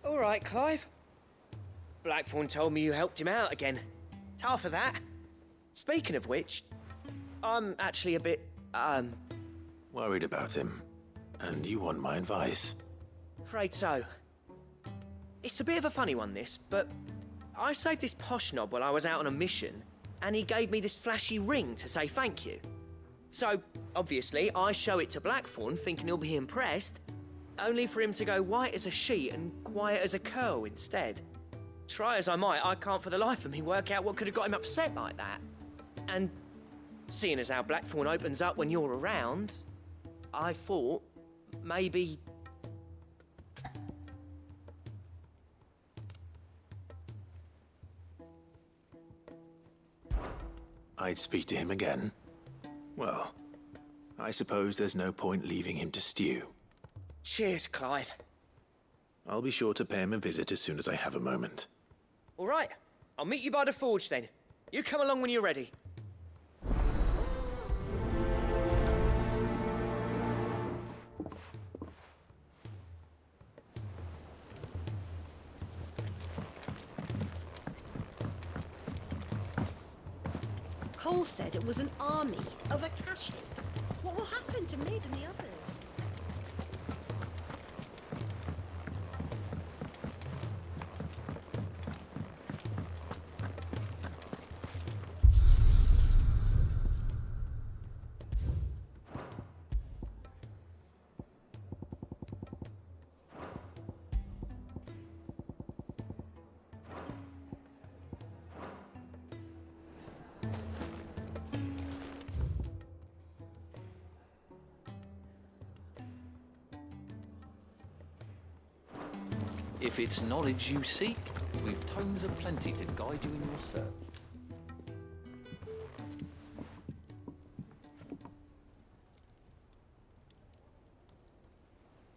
All right, Clive. Blackthorn told me you helped him out again. Tough of that. Speaking of which, I'm actually a bit, Worried about him. And you want my advice? afraid so. It's a bit of a funny one, this, but I saved this posh knob while I was out on a mission, and he gave me this flashy ring to say thank you. So, obviously, I show it to Blackthorn, thinking he'll be impressed, only for him to go white as a sheet and quiet as a curl instead. Try as I might, I can't for the life of me work out what could have got him upset like that. And seeing as how Blackthorn opens up when you're around, I thought maybe... I'd speak to him again. Well, I suppose there's no point leaving him to stew. Cheers, Clive. I'll be sure to pay him a visit as soon as I have a moment. All right, I'll meet you by the forge then. You come along when you're ready. Cole said it was an army of Akashi. What will happen to Mid and the others? If it's knowledge you seek, we've tomes aplenty to guide you in your search.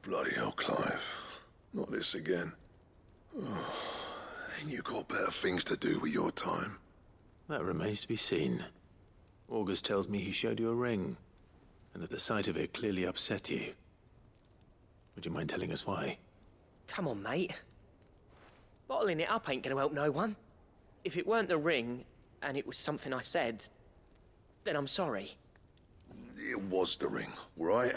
Bloody hell, Clive. Not this again. Oh, ain't you got better things to do with your time? That remains to be seen. August tells me he showed you a ring, and that the sight of it clearly upset you. Would you mind telling us why? Come on, mate. Bottling it up ain't gonna help no one. If it weren't the ring, and it was something I said, then I'm sorry. It was the ring, right?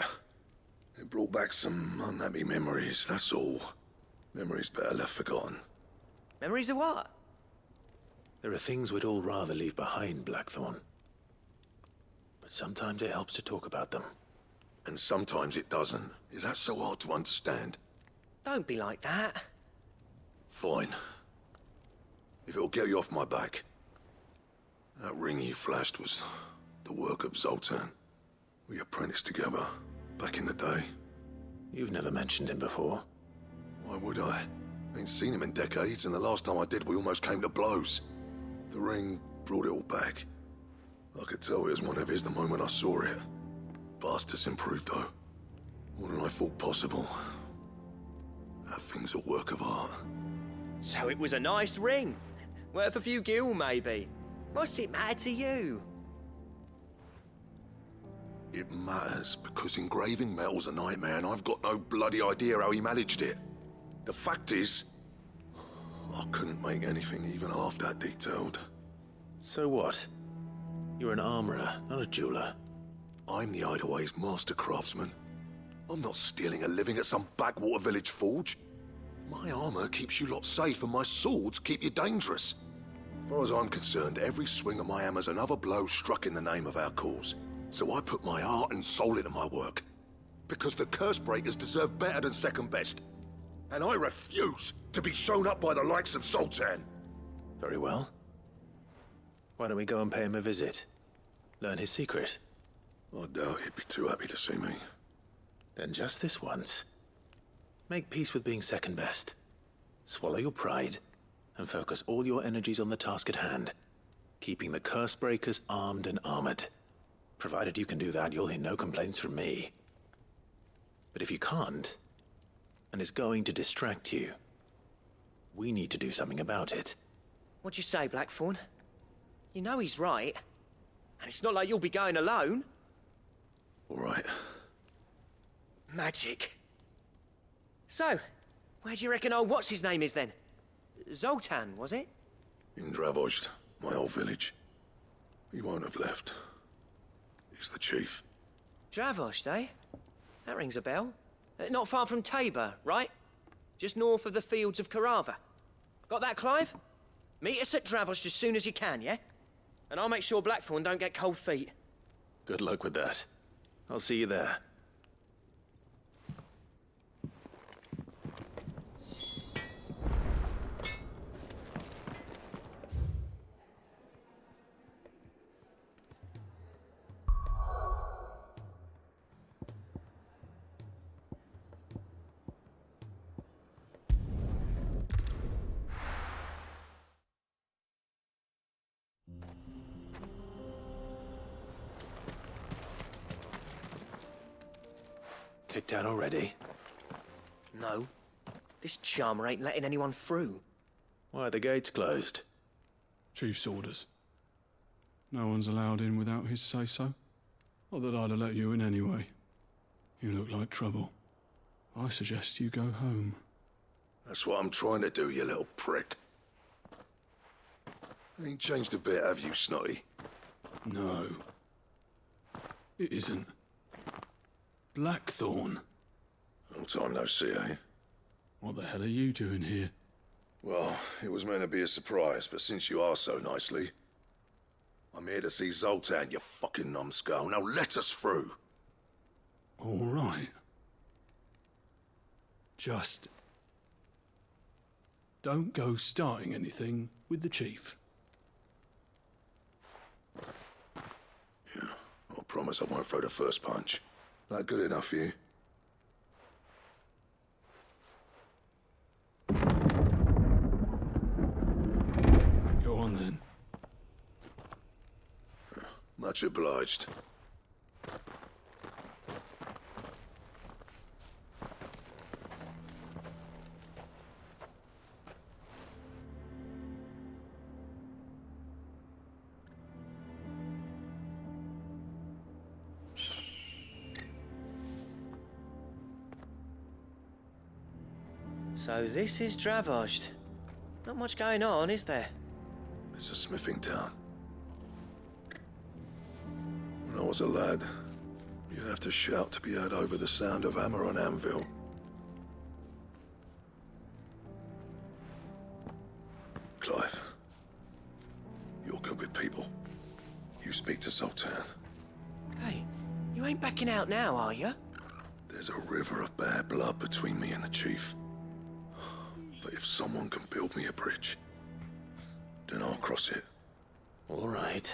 It brought back some unhappy memories, that's all. Memories better left forgotten. Memories of what? There are things we'd all rather leave behind, Blackthorn. But sometimes it helps to talk about them. And sometimes it doesn't. Is that so hard to understand? Don't be like that. Fine. If it'll get you off my back. That ring you flashed was the work of Zoltan. We apprenticed together, back in the day. You've never mentioned him before. Why would I? Ain't seen him in decades, and the last time I did, we almost came to blows. The ring brought it all back. I could tell it was one of his the moment I saw it. Bastard's improved, though. More than I thought possible. That thing's a work of art. So it was a nice ring. Worth a few gil, maybe. What's it matter to you? It matters because engraving metal's a nightmare, and I've got no bloody idea how he managed it. The fact is, I couldn't make anything even half that detailed. So what? You're an armorer, not a jeweler. I'm the Idleway's master craftsman. I'm not stealing a living at some backwater village forge. My armor keeps you lot safe, and my swords keep you dangerous. As far as I'm concerned, every swing of my hammer's another blow struck in the name of our cause. So I put my heart and soul into my work. Because the curse breakers deserve better than second best. And I refuse to be shown up by the likes of Zoltan. Very well. Why don't we go and pay him a visit? Learn his secret. I doubt he'd be too happy to see me. Then just this once. Make peace with being second best. Swallow your pride, and focus all your energies on the task at hand. Keeping the curse breakers armed and armored. Provided you can do that, you'll hear no complaints from me. But if you can't, and it's going to distract you, we need to do something about it. What'd you say, Blackthorn? You know he's right. And it's not like you'll be going alone. All right. Magic. So, Where do you reckon old what's-his-name is then? Zoltan, was it? In Dravozd, my old village. He won't have left. He's the chief. Dravozd, eh? That rings a bell. Not far from Tabor, right? Just north of the fields of Carava. Got that, Clive? Meet us at Dravozd as soon as you can, yeah? And I'll make sure Blackthorn don't get cold feet. Good luck with that. I'll see you there. Kicked out already? No. This charmer ain't letting anyone through. Why are the gates closed? Chief's orders. No one's allowed in without his say-so. Not that I'd have let you in anyway. You look like trouble. I suggest you go home. That's what I'm trying to do, you little prick. Ain't changed a bit, have you, Snotty? No. It isn't. Blackthorn. Long time no see, eh? What the hell are you doing here? Well, it was meant to be a surprise, but since you are so nicely, I'm here to see Zoltan, you fucking numbskull. Now let us through. All right. Just don't go starting anything with the chief. Yeah, I promise I won't throw the first punch. That good enough for you? Go on then. Much obliged. So this is Dravozd. Not much going on, is there? It's a smithing town. When I was a lad, you'd have to shout to be heard over the sound of hammer on anvil. Clive, you're good with people. You speak to Zoltan. Hey, you ain't backing out now, are you? There's a river of bad blood between me and the chief. But if someone can build me a bridge, then I'll cross it. All right.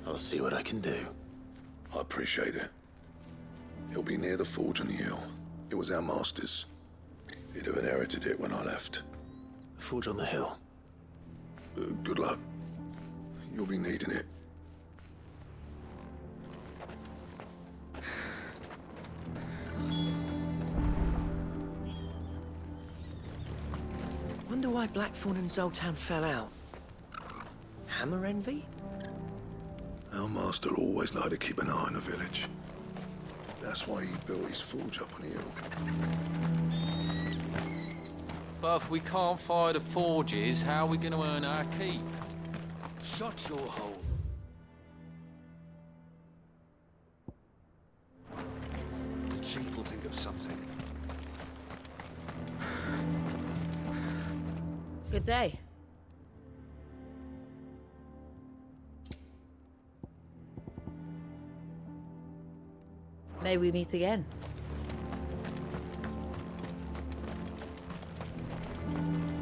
I'll see what I can do. I appreciate it. He'll be near the forge on the hill. It was our master's. He'd have inherited it when I left. The forge on the hill. Good luck. You'll be needing it. Wonder why Blackthorn and Zoltan fell out. Hammer envy? Our master always liked to keep an eye on the village. That's why he built his forge up on the hill. But if we can't fire the forges, how are we going to earn our keep? Shut your hole. The chief will think of something. Good day. May we meet again.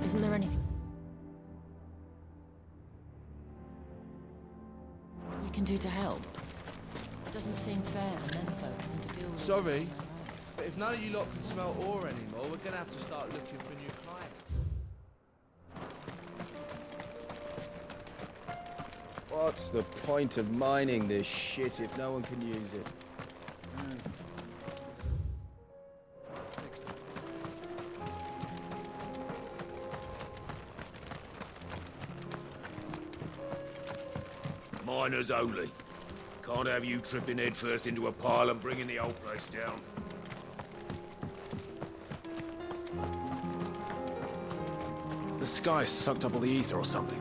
Isn't there anything we can do to help? It doesn't seem fair for men folk to deal with. Sorry, but if none of you lot can smell ore anymore, we're gonna have to start looking for new clients. What's the point of mining this shit if no one can use it? Miners only. Can't have you tripping headfirst into a pile and bringing the whole place down. The sky sucked up all the ether or something.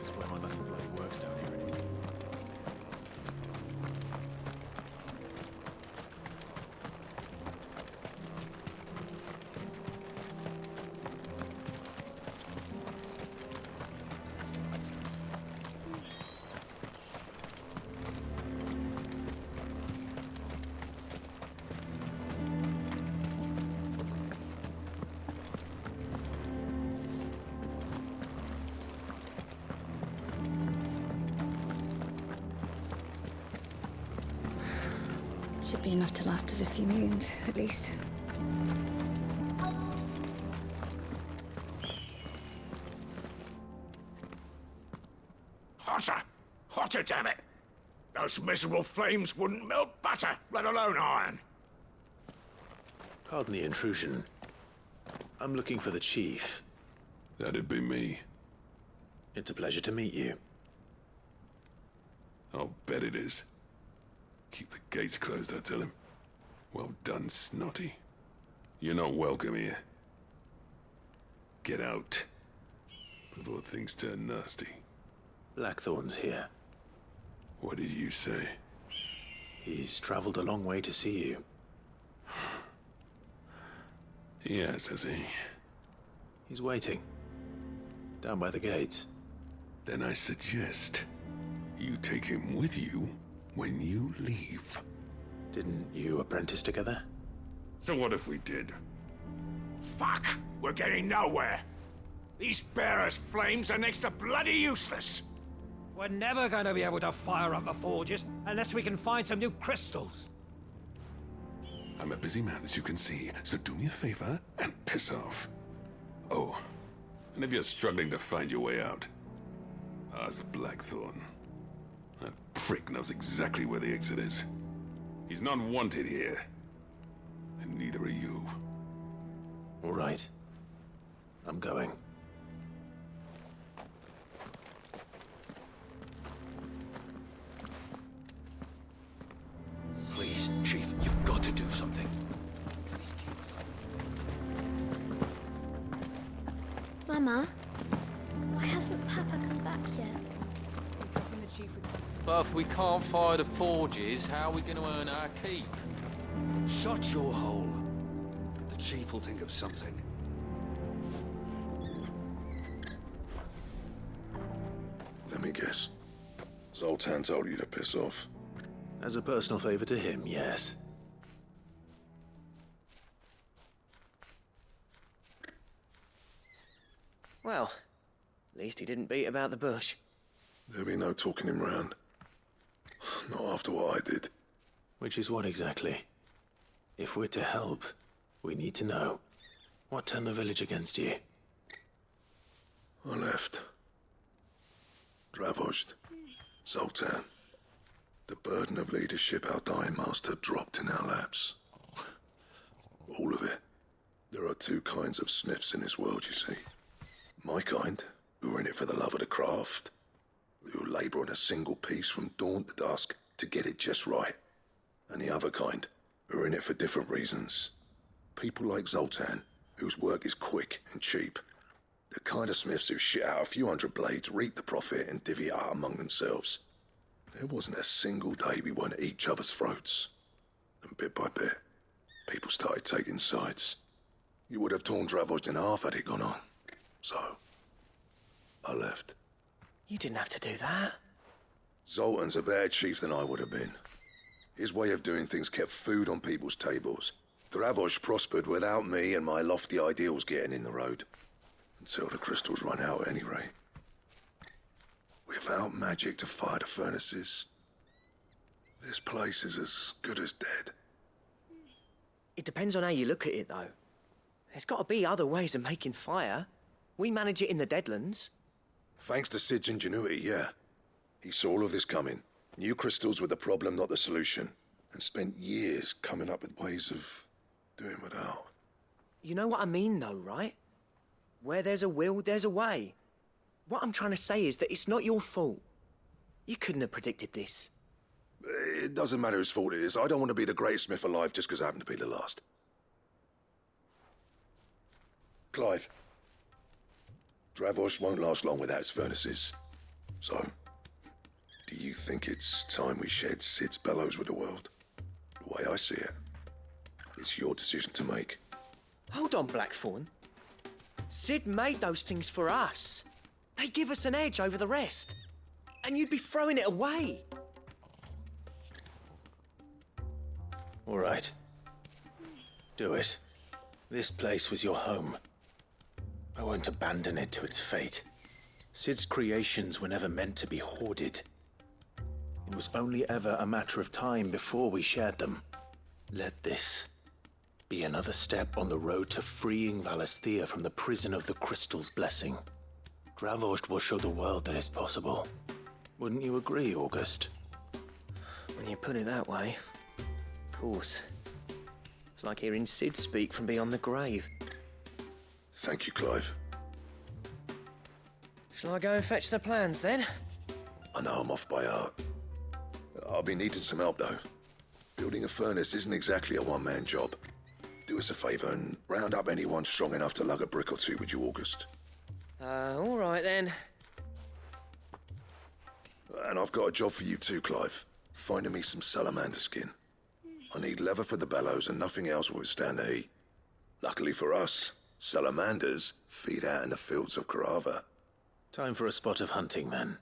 Explain why nothing bloody works down here anymore. Should be enough to last us a few moons, at least. Hotter! Hotter, damn it! Those miserable flames wouldn't melt butter, let alone iron. Pardon the intrusion. I'm looking for the chief. That'd be me. It's a pleasure to meet you. I'll bet it is. Keep the gates closed, I tell him. Well done, Snotty. You're not welcome here. Get out. Before things turn nasty. Blackthorn's here. What did you say? He's traveled a long way to see you. Yes, has he? He's waiting. Down by the gates. Then I suggest you take him with you when you leave. Didn't you apprentice together? So what if we did? Fuck! We're getting nowhere. These bearers' flames are next to bloody useless. We're never going to be able to fire up the forges unless we can find some new crystals. I'm a busy man, as you can see, so do me a favor and piss off. Oh, and if you're struggling to find your way out, ask Blackthorn. That prick knows exactly where the exit is. He's not wanted here. And neither are you. All right. I'm going. Please, Chief, you've got to do something. Mama, why hasn't Papa come back yet? He's helping the chief with something. But if we can't fire the forges, how are we going to earn our keep? Shut your hole. The Chief will think of something. Let me guess. Zoltan told you to piss off. As a personal favor to him, yes. Well, at least he didn't beat about the bush. There'll be no talking him round. Not after what I did. Which is what exactly? If we're to help, we need to know. What turned the village against you? I left. Dravozd. Zoltan. The burden of leadership our dying master dropped in our laps. All of it. There are two kinds of smiths in this world, you see. My kind, who are in it for the love of the craft, who labour on a single piece from dawn to dusk to get it just right. And the other kind, who are in it for different reasons. People like Zoltan, whose work is quick and cheap. The kind of smiths who shit out a few hundred blades, reap the profit, and divvy it out among themselves. There wasn't a single day we weren't at each other's throats. And bit by bit, people started taking sides. You would have torn Dravozd in half had it gone on. So, I left. You didn't have to do that. Zoltan's a better chief than I would have been. His way of doing things kept food on people's tables. Dravozd prospered without me and my lofty ideals getting in the road. Until the crystals run out at any rate. Without magic to fire the furnaces, this place is as good as dead. It depends on how you look at it, though. There's got to be other ways of making fire. We manage it in the Deadlands. Thanks to Sid's ingenuity, yeah. He saw all of this coming. Knew crystals were the problem, not the solution. And spent years coming up with ways of doing without. You know what I mean, though, right? Where there's a will, there's a way. What I'm trying to say is that it's not your fault. You couldn't have predicted this. It doesn't matter whose fault it is. I don't want to be the greatest smith alive just because I happen to be the last. Clive. Dravosh won't last long without its furnaces. So, do you think it's time we shared Sid's bellows with the world? The way I see it, it's your decision to make. Hold on, Blackthorn. Sid made those things for us. They give us an edge over the rest. And you'd be throwing it away. All right. Do it. This place was your home. I won't abandon it to its fate. Sid's creations were never meant to be hoarded. It was only ever a matter of time before we shared them. Let this be another step on the road to freeing Valisthea from the prison of the Crystal's blessing. Dravosh will show the world that it's possible. Wouldn't you agree, August? When you put it that way, of course. It's like hearing Sid speak from beyond the grave. Thank you, Clive. Shall I go and fetch the plans, then? I know I'm off by heart. I'll be needing some help, though. Building a furnace isn't exactly a one-man job. Do us a favour and round up anyone strong enough to lug a brick or two, would you, August? All right, then. And I've got a job for you too, Clive. Finding me some salamander skin. I need leather for the bellows and nothing else will withstand the heat. Luckily for us, salamanders feed out in the fields of Carava. Time for a spot of hunting, then.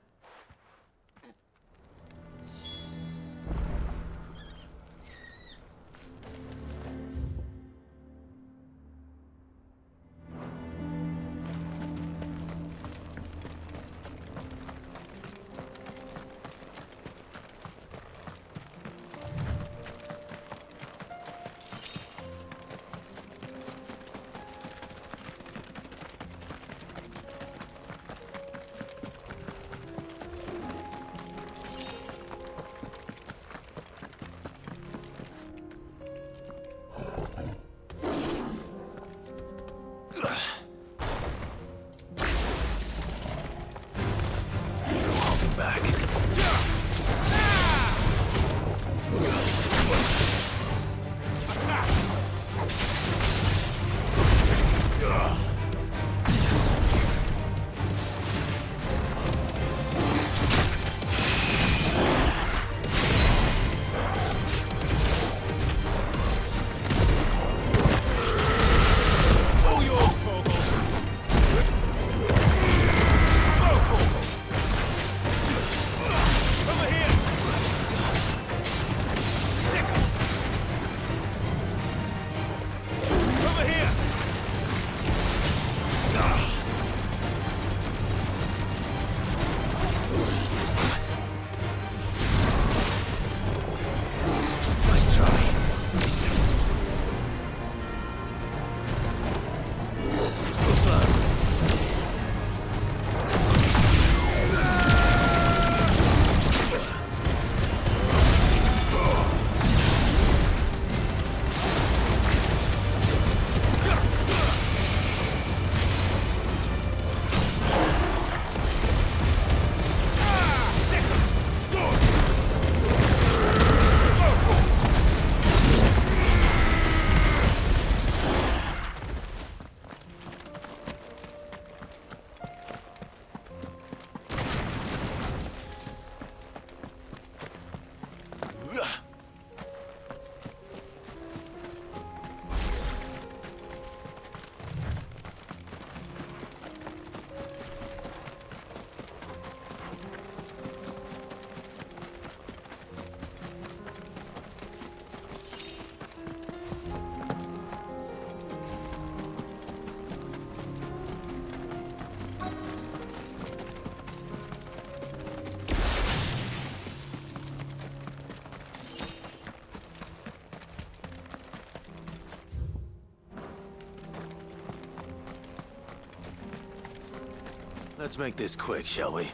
Let's make this quick, shall we?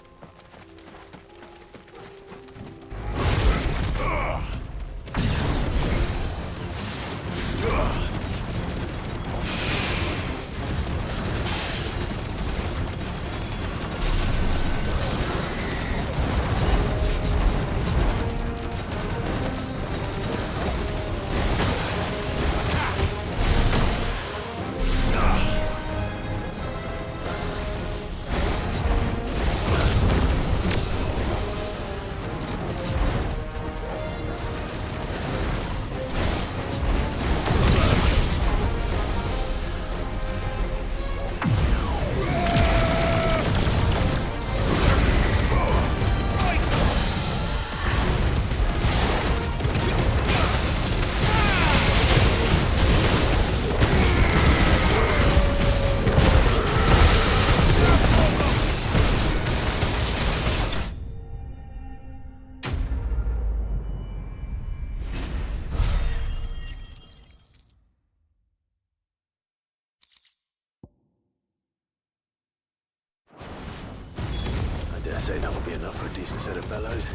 Dare say that will be enough for a decent set of bellows.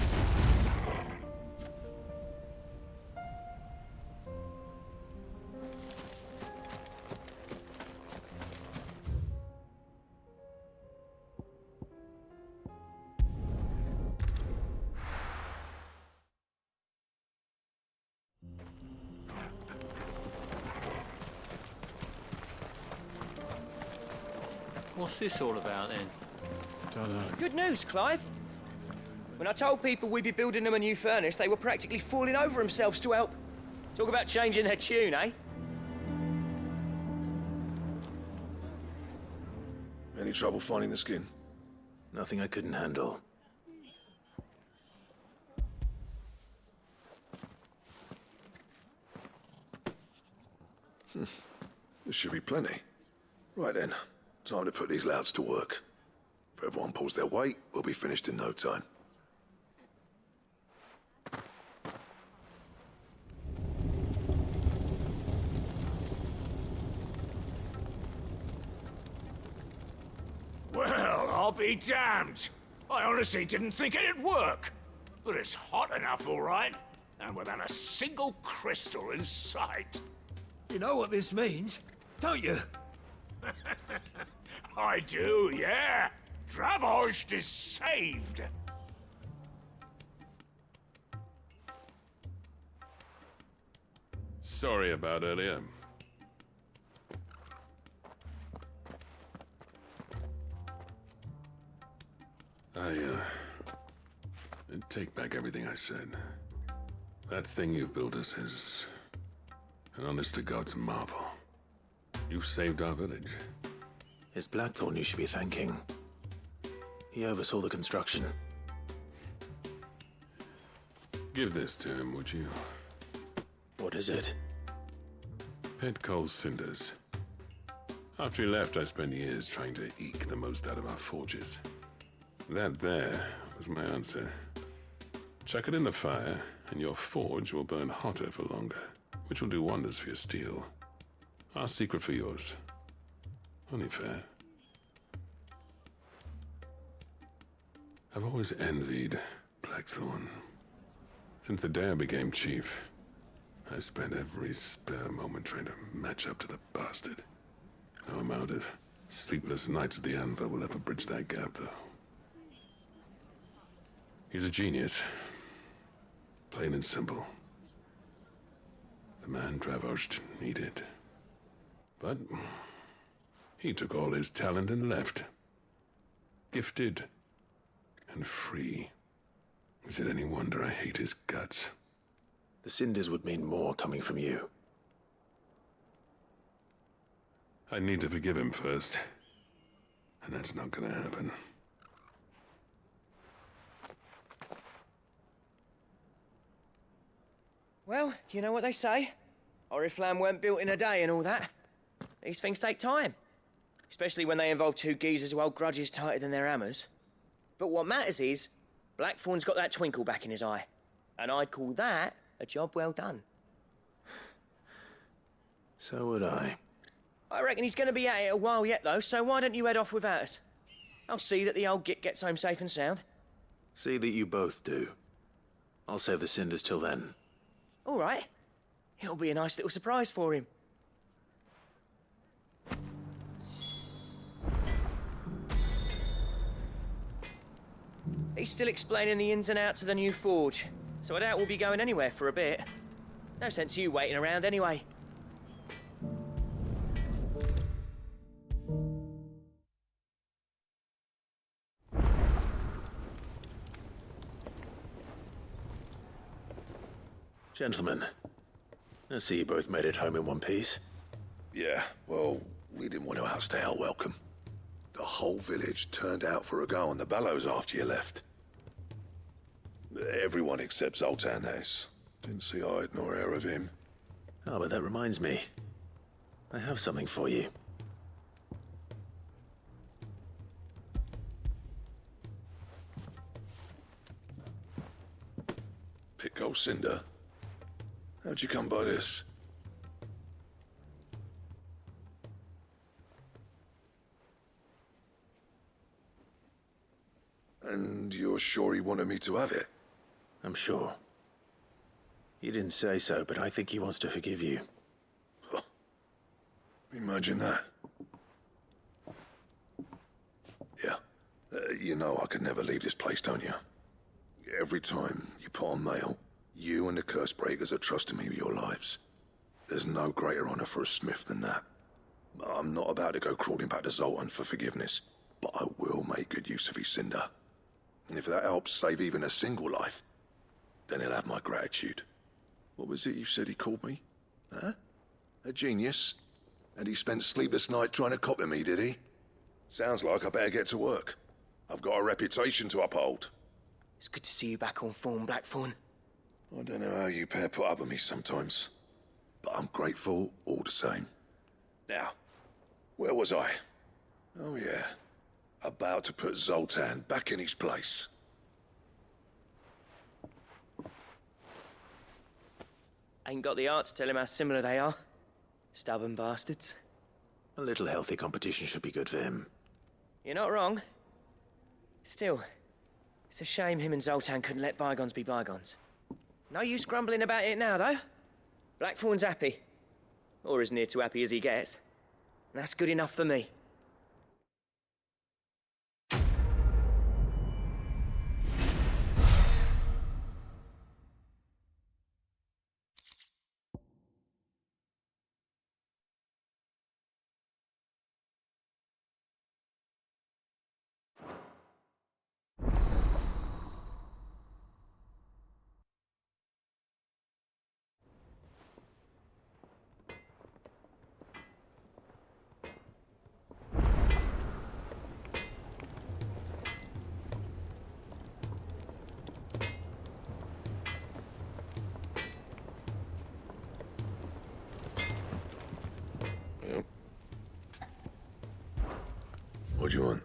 What's this all about then? Don't know. Good news, Clive. When I told people we'd be building them a new furnace, they were practically falling over themselves to help. Talk about changing their tune, eh? Any trouble finding the skin? Nothing I couldn't handle. This should be plenty. Right then, time to put these louds to work. If everyone pulls their weight, we'll be finished in no time. Well, I'll be damned. I honestly didn't think it'd work. But it's hot enough, all right. And without a single crystal in sight. You know what this means, don't you? I do, yeah. Dravost is saved. Sorry about earlier. I take back everything I said. That thing you built us is an honest-to-God's marvel. You've saved our village. It's Blackthorn you should be thanking. He oversaw the construction. Give this to him, would you? What is it? Pit coal cinders. After he left, I spent years trying to eke the most out of our forges. That there was my answer. Chuck it in the fire, and your forge will burn hotter for longer, which will do wonders for your steel. Our secret for yours. Only fair. I've always envied Blackthorn. Since the day I became chief, I spent every spare moment trying to match up to the bastard. No amount of sleepless nights at the anvil will ever bridge that gap, though. He's a genius. Plain and simple. The man Dravost needed. But he took all his talent and left. Gifted and free. Is it any wonder I hate his guts? The cinders would mean more coming from you. I need to forgive him first. And that's not gonna happen. Well, you know what they say. Oriflamme weren't built in a day and all that. These things take time. Especially when they involve two geezers who hold grudges tighter than their hammers. But what matters is, Blackthorn's got that twinkle back in his eye. And I'd call that a job well done. So would I. I reckon he's going to be at it a while yet, though, so why don't you head off without us? I'll see that the old git gets home safe and sound. See that you both do. I'll save the cinders till then. All right. It'll be a nice little surprise for him. He's still explaining the ins and outs of the new forge, so I doubt we'll be going anywhere for a bit. No sense you waiting around anyway. Gentlemen, I see you both made it home in one piece. Yeah, well, we didn't want to outstay our welcome. The whole village turned out for a go on the bellows after you left. Everyone except Zoltan has. Didn't see hide nor hair of him. Oh, but that reminds me. I have something for you. Pit gold cinder. How'd you come by this? And you're sure he wanted me to have it? I'm sure. He didn't say so, but I think he wants to forgive you. Huh. Imagine that. Yeah. You know I could never leave this place, don't you? Every time you put on mail, you and the Cursebreakers are trusting me with your lives. There's no greater honor for a Smith than that. I'm not about to go crawling back to Zoltan for forgiveness, but I will make good use of his cinder. And if that helps save even a single life, then he'll have my gratitude. What was it you said he called me? Huh? A genius? And he spent sleepless night trying to copy me, did he? Sounds like I better get to work. I've got a reputation to uphold. It's good to see you back on form, Blackthorn. I don't know how you pair put up with me sometimes, but I'm grateful all the same. Now, where was I? Oh yeah, about to put Zoltan back in his place. Ain't got the art to tell him how similar they are. Stubborn bastards. A little healthy competition should be good for him. You're not wrong. Still, it's a shame him and Zoltan couldn't let bygones be bygones. No use grumbling about it now, though. Blackthorn's happy. Or as near to happy as he gets. And that's good enough for me. Yep. What do you want?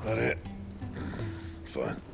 That it? Fine.